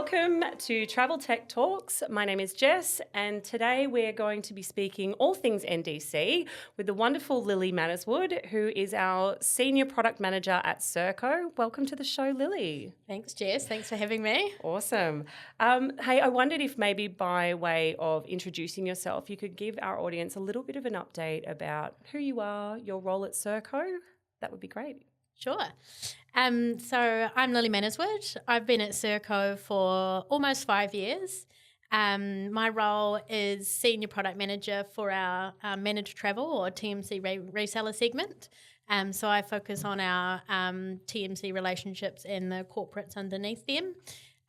Welcome to Travel Tech Talks. My name is Jess, and today we're going to be speaking all things NDC with the wonderful Lilly Mannerswood, who is our Senior Product Manager at Serko. Welcome to the show, Lilly. Thanks, Jess. Thanks for having me. Awesome. Hey, I wondered if maybe by way of introducing yourself, you could give our audience a little bit of an update about who you are, your role at Serko. That would be great. Sure. So I'm Lilly Mannerswood. I've been at Serko for almost 5 years. My role is Senior Product Manager for our Managed Travel or TMC reseller segment. So I focus on our TMC relationships and the corporates underneath them.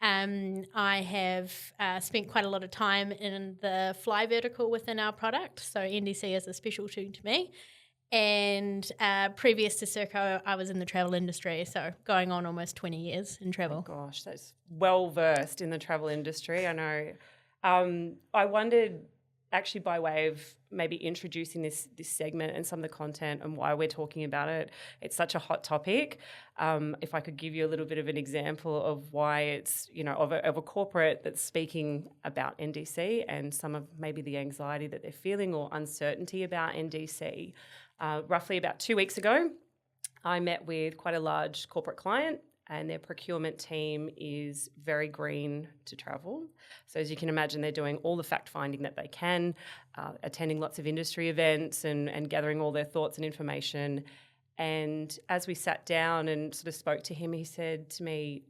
I have spent quite a lot of time in the fly vertical within our product, so NDC is a specialty to me. And previous to Serko, I was in the travel industry, so going on almost 20 years in travel. Oh gosh, that's well versed in the travel industry, I know. I wondered, actually by way of maybe introducing this segment and some of the content and why we're talking about it, it's such a hot topic. If I could give you a little bit of an example of why it's, of a corporate that's speaking about NDC and some of maybe the anxiety that they're feeling or uncertainty about NDC. Roughly about 2 weeks ago, I met with quite a large corporate client, and their procurement team is very green to travel. So as you can imagine, they're doing all the fact finding that they can, attending lots of industry events and gathering all their thoughts and information. And as we sat down and sort of spoke to him, he said to me,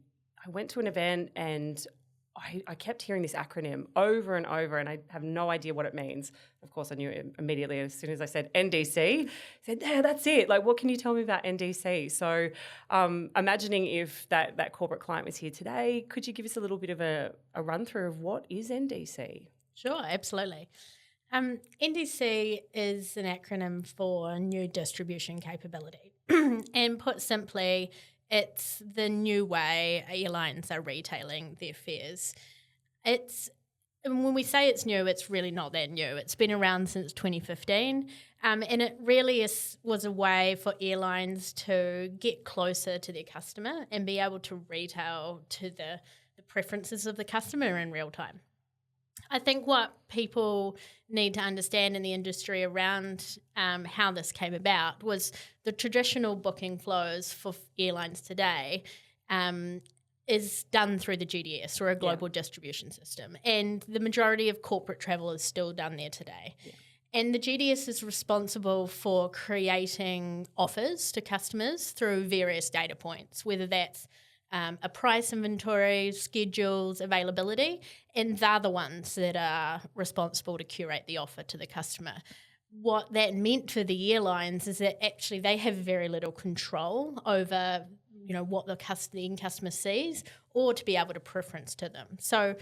I went to an event and I kept hearing this acronym over and over, and I have no idea what it means. Of course, I knew it immediately as soon as I said NDC. I said, yeah, that's it. Like, what can you tell me about NDC? So imagining if that corporate client was here today, could you give us a little bit of a run through of what is NDC? Sure, absolutely. NDC is an acronym for New Distribution Capability. And put simply, it's the new way airlines are retailing their fares. When we say it's new, it's really not that new. It's been around since 2015, and it really was a way for airlines to get closer to their customer and be able to retail to the preferences of the customer in real time. I think what people need to understand in the industry around how this came about was the traditional booking flows for airlines today is done through the GDS or a global distribution system. And the majority of corporate travel is still done there today. Yeah. And the GDS is responsible for creating offers to customers through various data points, whether that's a price inventory, schedules, availability, and they're the ones that are responsible to curate the offer to the customer. What that meant for the airlines is that actually they have very little control over, what the end customer sees or to be able to preference to them. So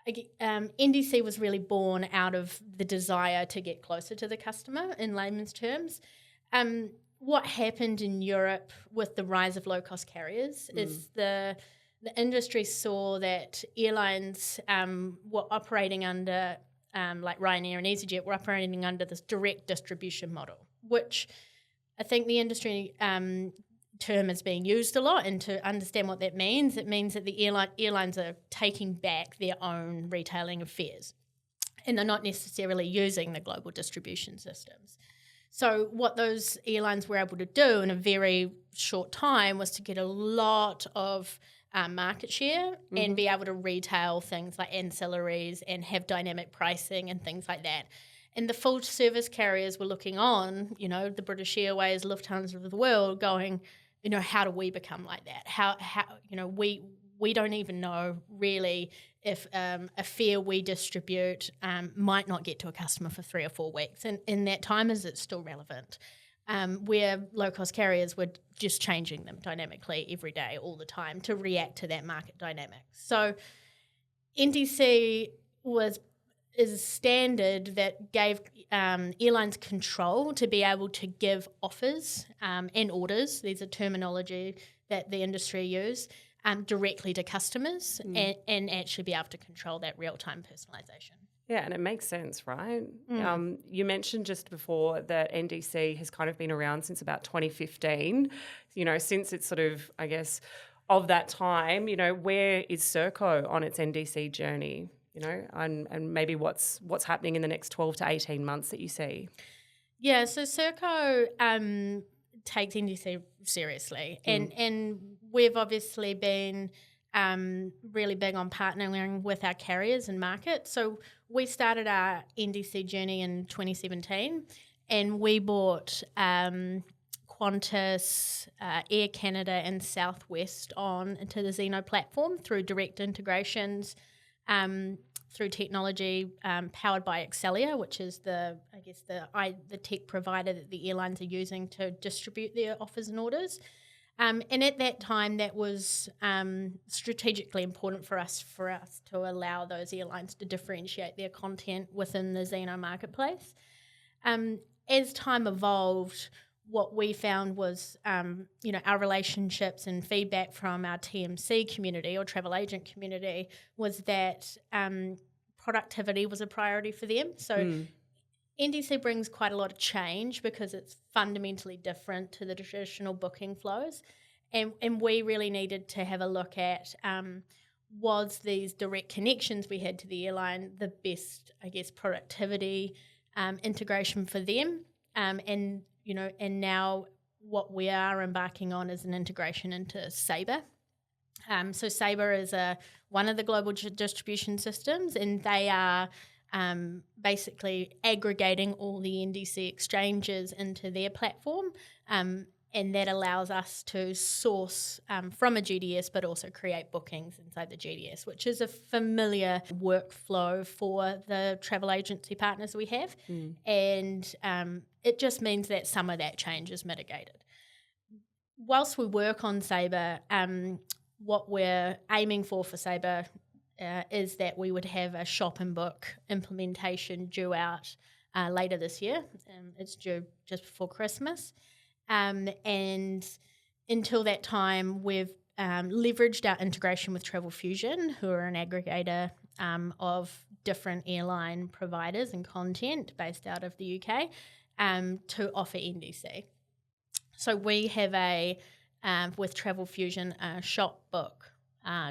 NDC was really born out of the desire to get closer to the customer in layman's terms. What happened in Europe with the rise of low-cost carriers is the industry saw that airlines were operating under, like Ryanair and EasyJet, were operating under this direct distribution model, which I think the industry term is being used a lot. And to understand what that means, it means that the airlines are taking back their own retailing of fares, and they're not necessarily using the global distribution systems. So what those airlines were able to do in a very short time was to get a lot of market share and be able to retail things like ancillaries and have dynamic pricing and things like that. And the full service carriers were looking on, the British Airways, Lufthansa of the world going, how do we become like that? How we don't even know really if a fare we distribute might not get to a customer for 3 or 4 weeks. And in that time, is it still relevant? Where low-cost carriers were just changing them dynamically every day, all the time, to react to that market dynamic. So NDC is a standard that gave airlines control to be able to give offers and orders. These are terminology that the industry use. Directly to customers and actually be able to control that real-time personalisation. Yeah, and it makes sense, right? You mentioned just before that NDC has kind of been around since about 2015, since it's sort of, I guess, of that time, where is Serko on its NDC journey, and maybe what's happening in the next 12 to 18 months that you see? Yeah, so Serko takes NDC seriously, and we've obviously been really big on partnering with our carriers and market. So we started our NDC journey in 2017, and we bought Qantas, Air Canada and Southwest on into the Zeno platform through direct integrations, through technology powered by Excelia, which is the tech provider that the airlines are using to distribute their offers and orders. And at that time, that was strategically important for us to allow those airlines to differentiate their content within the Zeno marketplace. As time evolved, what we found was, our relationships and feedback from our TMC community or travel agent community was that productivity was a priority for them. So NDC brings quite a lot of change because it's fundamentally different to the traditional booking flows. And we really needed to have a look at was these direct connections we had to the airline the best, productivity integration for them. And now what we are embarking on is an integration into Sabre. So Sabre is one of the global distribution systems, and they are basically aggregating all the NDC exchanges into their platform, and that allows us to source from a GDS but also create bookings inside the GDS, which is a familiar workflow for the travel agency partners we have. And it just means that some of that change is mitigated. Whilst we work on Sabre, what we're aiming for Sabre is that we would have a shop and book implementation due out later this year. It's due just before Christmas. And until that time, we've leveraged our integration with Travel Fusion, who are an aggregator of different airline providers and content based out of the UK, to offer NDC. So we have with Travel Fusion, a shop, book,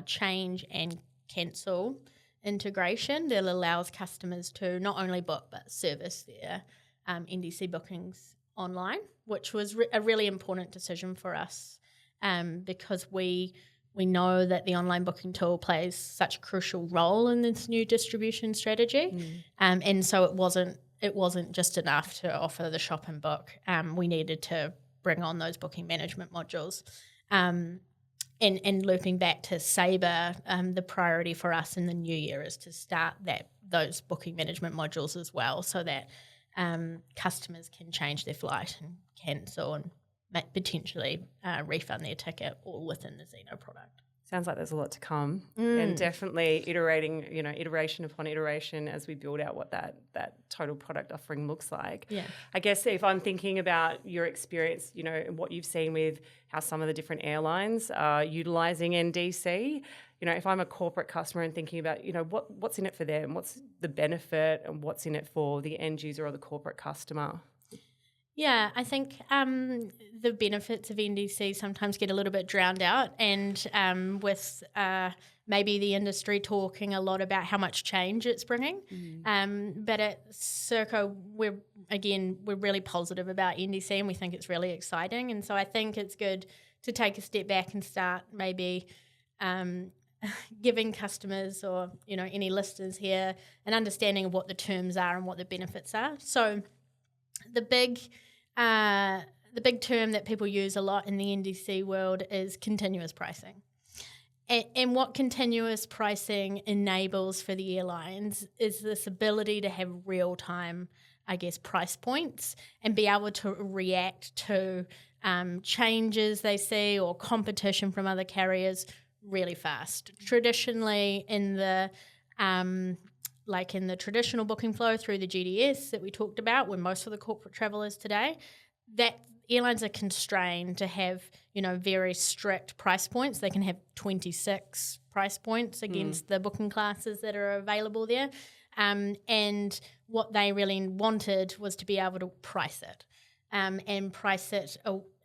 change and cancel integration that allows customers to not only book but service their NDC bookings online, which was a really important decision for us because we know that the online booking tool plays such a crucial role in this new distribution strategy, and so it wasn't just enough to offer the shop and book. We needed to bring on those booking management modules. And looping back to Sabre, the priority for us in the new year is to start those booking management modules as well, so that customers can change their flight and cancel and potentially refund their ticket all within the Zeno product. Sounds like there's a lot to come, and definitely iteration upon iteration as we build out what that total product offering looks like. Yeah. I guess if I'm thinking about your experience, and what you've seen with how some of the different airlines are utilising NDC, if I'm a corporate customer and thinking about, what's in it for them, what's the benefit and what's in it for the end user or the corporate customer? Yeah, I think the benefits of NDC sometimes get a little bit drowned out, and with maybe the industry talking a lot about how much change it's bringing. But at Serko, we're really positive about NDC, and we think it's really exciting. And so I think it's good to take a step back and start maybe giving customers or any listeners here an understanding of what the terms are and what the benefits are. So the big term that people use a lot in the NDC world is continuous pricing. And what continuous pricing enables for the airlines is this ability to have real-time, price points and be able to react to changes they see or competition from other carriers really fast. Traditionally, in the traditional booking flow through the GDS that we talked about, where most of the corporate travel is today, that airlines are constrained to have, very strict price points. They can have 26 price points against the booking classes that are available there. And what they really wanted was to be able to price it and price it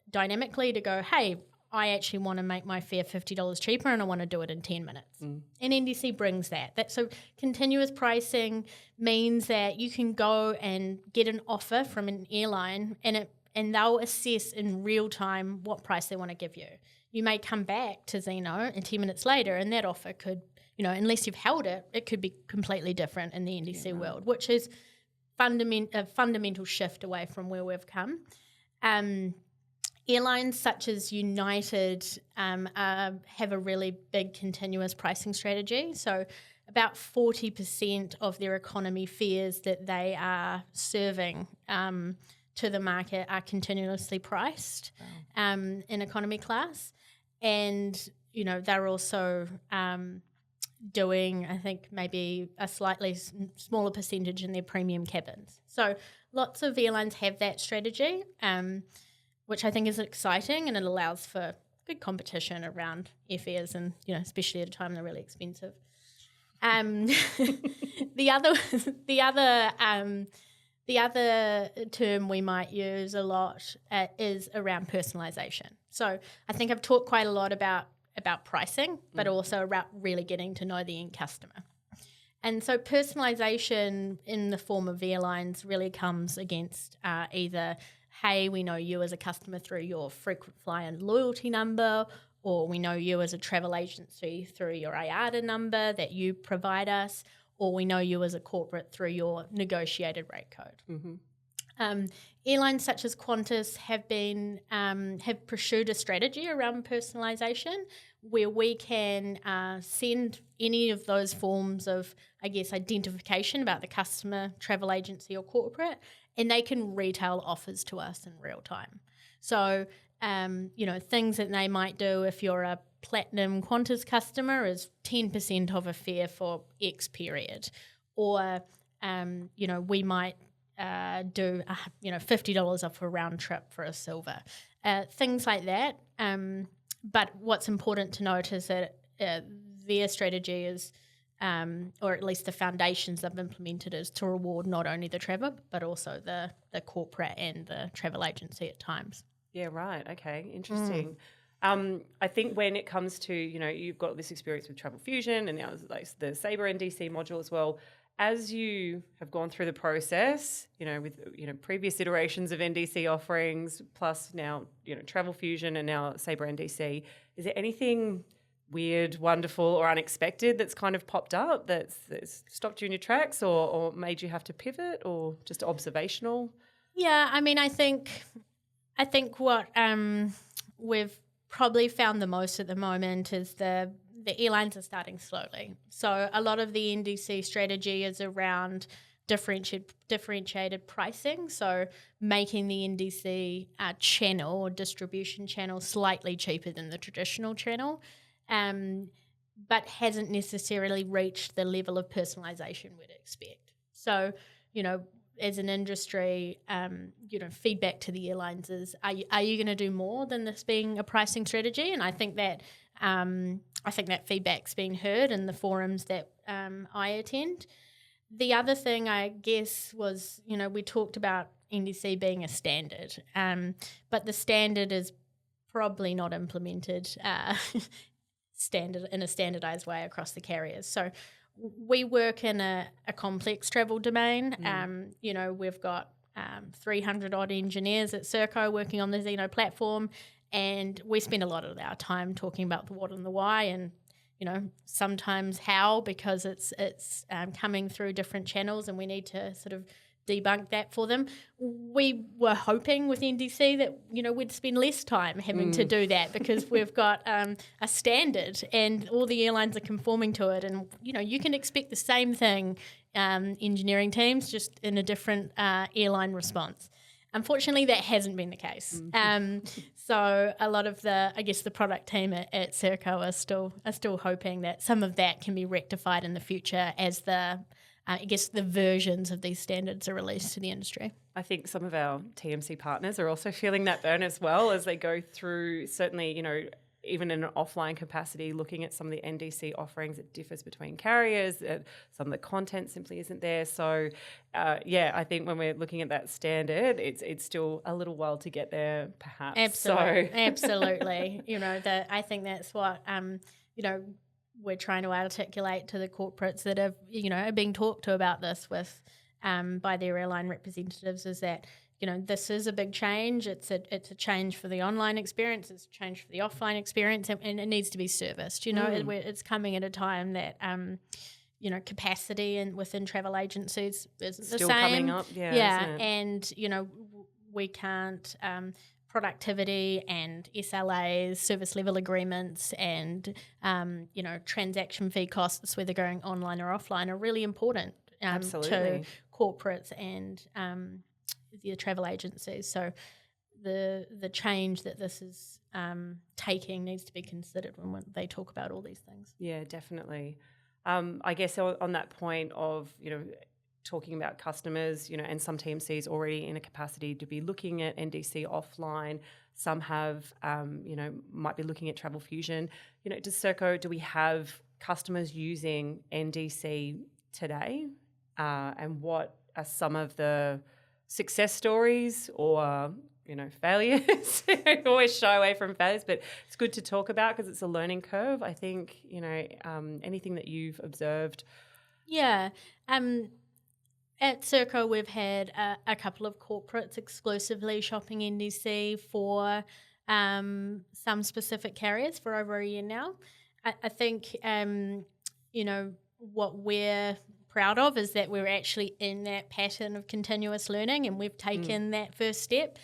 dynamically to go, hey, I actually want to make my fare $50 cheaper and I want to do it in 10 minutes. And NDC brings that. So continuous pricing means that you can go and get an offer from an airline and they'll assess in real time what price they want to give you. You may come back to Zeno and 10 minutes later and that offer could, unless you've held it, it could be completely different in the NDC world, which is a fundamental shift away from where we've come. Airlines such as United have a really big continuous pricing strategy. So about 40% of their economy fares that they are serving to the market are continuously priced in economy class. And, they're also doing, I think, maybe a slightly smaller percentage in their premium cabins. So lots of airlines have that strategy, which I think is exciting, and it allows for good competition around airfares and, especially at a time they're really expensive. The other term we might use a lot is around personalisation. So I think I've talked quite a lot about pricing, but also about really getting to know the end customer. And so personalisation in the form of airlines really comes against either, hey, we know you as a customer through your frequent flyer loyalty number, or we know you as a travel agency through your IATA number that you provide us, or we know you as a corporate through your negotiated rate code. Airlines such as Qantas have pursued a strategy around personalisation where we can send any of those forms of, identification about the customer, travel agency or corporate, and they can retail offers to us in real time. So, things that they might do if you're a platinum Qantas customer is 10% of a fare for X period. Or, we might do, $50 off a round trip for a silver. Things like that. But what's important to note is that their strategy is, or at least the foundations they've implemented, is to reward not only the traveller but also the corporate and the travel agency at times. Yeah, right. Okay, interesting. I think when it comes to, you've got this experience with Travel Fusion and now like the Sabre NDC module as well. As you have gone through the process, with previous iterations of NDC offerings, plus now, Travel Fusion and now Sabre NDC, is there anything weird, wonderful or unexpected that's kind of popped up that's stopped you in your tracks or made you have to pivot, or just observational? Yeah, I think what we've probably found the most at the moment is the airlines are starting slowly. So a lot of the NDC strategy is around differentiated pricing, so making the NDC channel or distribution channel slightly cheaper than the traditional channel, but hasn't necessarily reached the level of personalisation we'd expect. So, as an industry, feedback to the airlines is, are you going to do more than this being a pricing strategy? And I think that feedback's been heard in the forums that I attend. The other thing, I guess, was, we talked about NDC being a standard, but the standard is probably not implemented in a standardised way across the carriers. So we work in a complex travel domain. We've got 300 odd engineers at Serko working on the Zeno platform, and we spend a lot of our time talking about the what and the why, and sometimes how, because it's coming through different channels and we need to sort of debunk that for them. We were hoping with NDC that we'd spend less time having to do that, because we've got a standard and all the airlines are conforming to it, and you can expect the same thing, engineering teams, just in a different airline response. Unfortunately, that hasn't been the case. So a lot of the product team at Serko are still hoping that some of that can be rectified in the future as the versions of these standards are released to the industry. I think some of our TMC partners are also feeling that burn as well as they go through, certainly, even in an offline capacity, looking at some of the NDC offerings, it differs between carriers. Some of the content simply isn't there. So, I think when we're looking at that standard, it's still a little while to get there, perhaps. Absolutely, absolutely. I think that's what we're trying to articulate to the corporates that are being talked to about this with by their airline representatives is that. This is a big change. It's a change for the online experience. It's a change for the offline experience, and it needs to be serviced. It's coming at a time that, capacity and within travel agencies isn't the same. Still coming up, yeah. And we can't productivity and SLAs, service level agreements, and transaction fee costs, whether going online or offline, are really important to corporates and the travel agencies. So the change that this is taking needs to be considered when they talk about all these things. Yeah, definitely. I guess on that point of, talking about customers, and some TMCs already in a capacity to be looking at NDC offline. Some have, might be looking at Travel Fusion. Does Serko, do we have customers using NDC today? And what are some of the success stories or failures? I always shy away from failures, but it's good to talk about because it's a learning curve. I think anything that you've observed. At Serko, we've had a couple of corporates exclusively shopping NDC for some specific carriers for over a year now. I think what we're proud of is that we're actually in that pattern of continuous learning, and we've taken that first step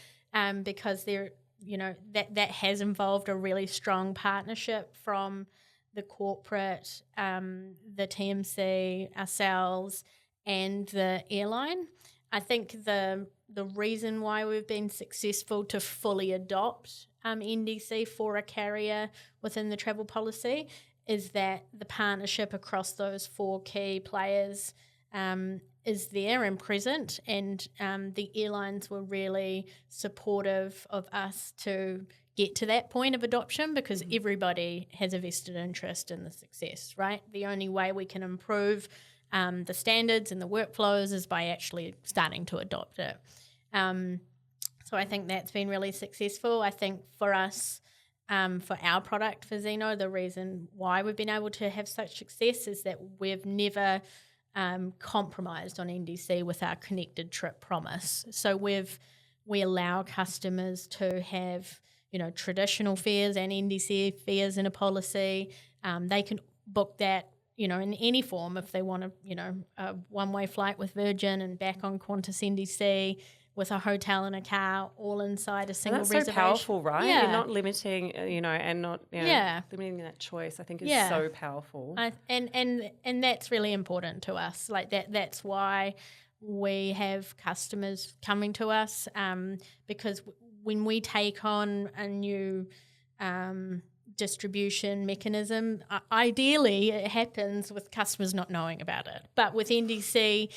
because that has involved a really strong partnership from the corporate, the TMC, ourselves, and the airline. I think the reason why we've been successful to fully adopt NDC for a carrier within the travel policy is that the partnership across those four key players is there and present, and the airlines were really supportive of us to get to that point of adoption because everybody has a vested interest in the success, right? The only way we can improve the standards and the workflows is by actually starting to adopt it. So I think that's been really successful. I think for us, for our product, for Zeno, the reason why we've been able to have such success is that we've never compromised on NDC with our connected trip promise. So we allow customers to have, traditional fares and NDC fares in a policy. They can book that, in any form if they want a one-way flight with Virgin and back on Qantas NDC with a hotel and a car all inside a single reservation. That's so powerful, right? Yeah. You're not limiting, and not limiting that choice. I think is so powerful. And that's really important to us. Like that's why we have customers coming to us because when we take on a new distribution mechanism, ideally it happens with customers not knowing about it. But with NDC,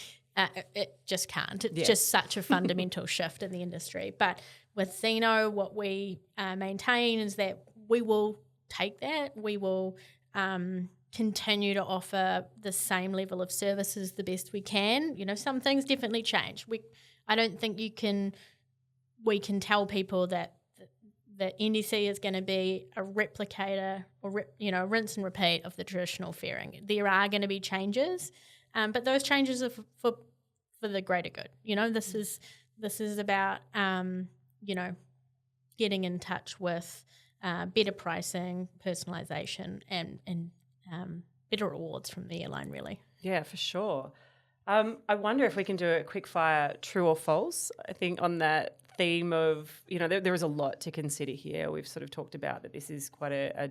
it just can't. It's just such a fundamental shift in the industry. But with Zeno, what we maintain is that we will take that. We will continue to offer the same level of services the best we can. Some things definitely change. I don't think we can tell people that NDC is going to be a replicator or rinse and repeat of the traditional faring. There are going to be changes, but those changes are for the greater good. This is about getting in touch with better pricing, personalisation, and better rewards from the airline. Really, yeah, for sure. I wonder if we can do a quick fire true or false. I think on that theme of there is a lot to consider here. We've sort of talked about that this is quite a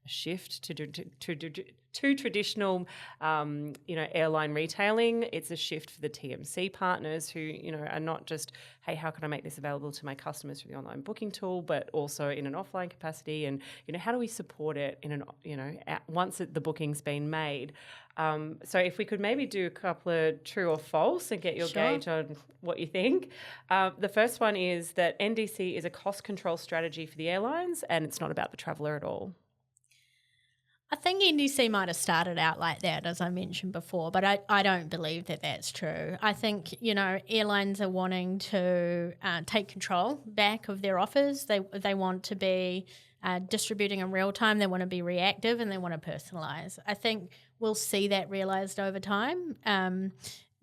shift to traditional, airline retailing. It's a shift for the TMC partners who, are not just, hey, how can I make this available to my customers through the online booking tool, but also in an offline capacity, and how do we support it in once the booking's been made. So if we could maybe do a couple of true or false and get your gauge on what you think. The first one is that NDC is a cost control strategy for the airlines, and it's not about the traveller at all. I think NDC might have started out like that, as I mentioned before, but I don't believe that that's true. I think, airlines are wanting to take control back of their offers. They want to be distributing in real time. They want to be reactive, and they want to personalise. I think we'll see that realised over time.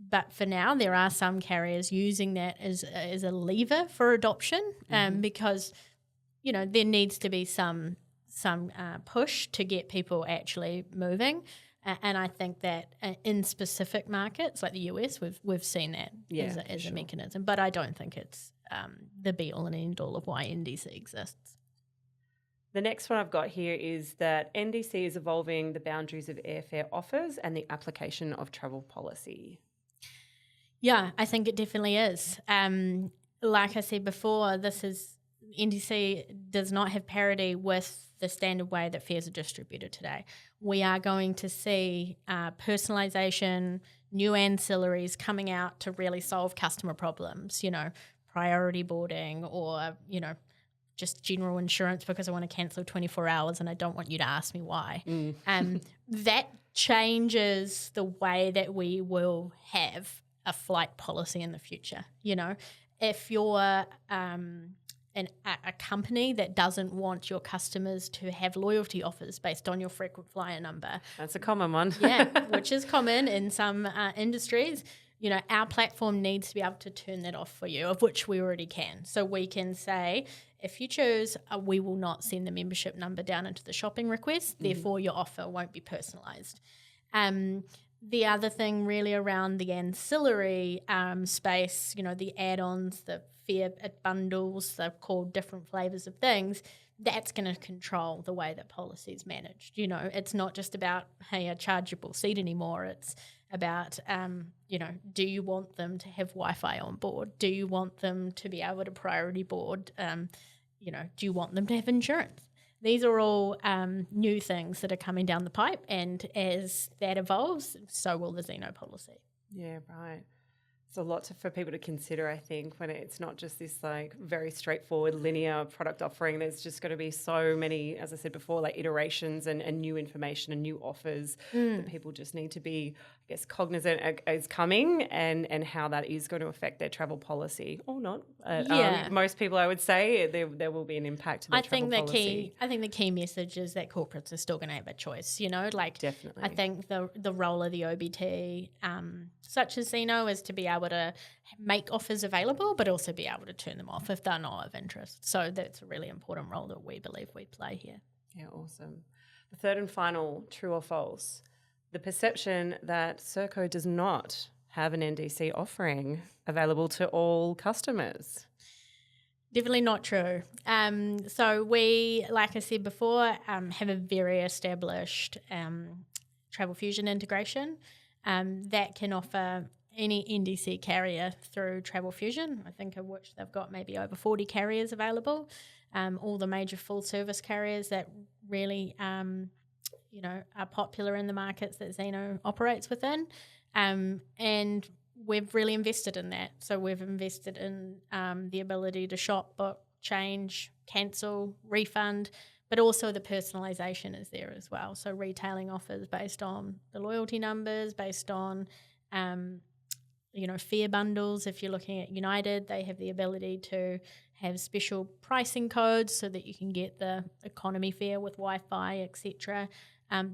But for now, there are some carriers using that as a lever for adoption, because, there needs to be some push to get people actually moving, and I think that in specific markets like the US, we've seen that as a mechanism. But I don't think it's the be all and end all of why NDC exists. The next one I've got here is that NDC is evolving the boundaries of airfare offers and the application of travel policy. Yeah, I think it definitely is. Like I said before, NDC does not have parity with the standard way that fares are distributed today. We are going to see personalisation, new ancillaries coming out to really solve customer problems, priority boarding or, just general insurance because I want to cancel 24 hours and I don't want you to ask me why. That changes the way that we will have a flight policy in the future. If you're a company that doesn't want your customers to have loyalty offers based on your frequent flyer number. That's a common one. Yeah, which is common in some industries. Our platform needs to be able to turn that off for you, of which we already can. So we can say, if you choose, we will not send the membership number down into the shopping request, therefore your offer won't be personalised. The other thing really around the ancillary space, the add-ons, the fare bundles, they're called different flavours of things, that's going to control the way that policy is managed. It's not just about, hey, a chargeable seat anymore. It's about, do you want them to have Wi-Fi on board? Do you want them to be able to priority board? Do you want them to have insurance? These are all new things that are coming down the pipe, and as that evolves, so will the Zeno policy. Yeah, right. It's a lot for people to consider, I think, when it's not just this very straightforward linear product offering. There's just going to be so many, as I said before, iterations and new information and new offers that people just need to be, I guess, cognizant is coming and how that is going to affect their travel policy or not. Most people, I would say, there will be an impact to their travel policy. I think the key message is that corporates are still going to have a choice, Definitely. I think the role of the OBT, such as Zeno, is to be able to make offers available but also be able to turn them off if they're not of interest. So that's a really important role that we believe we play here. Yeah, awesome. The third and final, true or false, the perception that Serko does not have an NDC offering available to all customers. Definitely not true. So we, like I said before, have a very established Travel Fusion integration that can offer any NDC carrier through Travel Fusion, I think of which they've got maybe over 40 carriers available, all the major full-service carriers that really are popular in the markets that Zeno operates within. And we've really invested in that. So we've invested in the ability to shop, book, change, cancel, refund, but also the personalisation is there as well. So retailing offers based on the loyalty numbers, based on fare bundles. If you're looking at United, they have the ability to have special pricing codes so that you can get the economy fare with Wi-Fi, etc.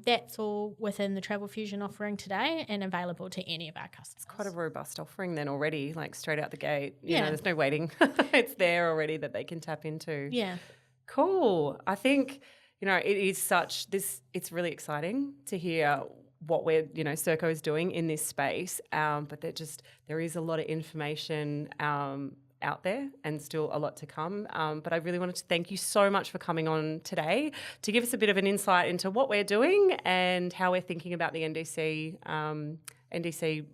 That's all within the Travel Fusion offering today and available to any of our customers. It's quite a robust offering then already, straight out the gate. There's no waiting. It's there already that they can tap into. Yeah. Cool. I think, it is it's really exciting to hear what Serko is doing in this space. But there is a lot of information out there and still a lot to come. But I really wanted to thank you so much for coming on today to give us a bit of an insight into what we're doing and how we're thinking about the NDC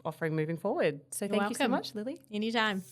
offering moving forward. So thank you so much, Lily. Anytime.